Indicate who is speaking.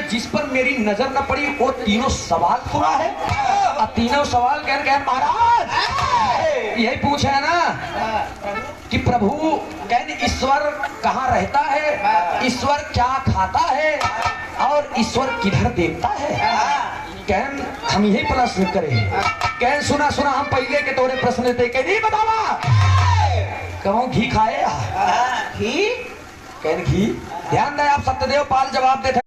Speaker 1: में जिस पर मेरी नजर न पड़ी वो तीनों सवाल पूरा है। और तीनों सवाल कह महाराज यही पूछा है ना कि प्रभु कहने ईश्वर कहाँ रहता है, ईश्वर क्या खाता है और ईश्वर किधर देखता है। कहन हम यही प्रश्न करें। कहन सुना हम पहले के तोरे प्रश्न देते कह नहीं बतावा कहूँ घी खाए घी कहन घी। ध्यान दें आप सत्यदेव पाल जवाब देते।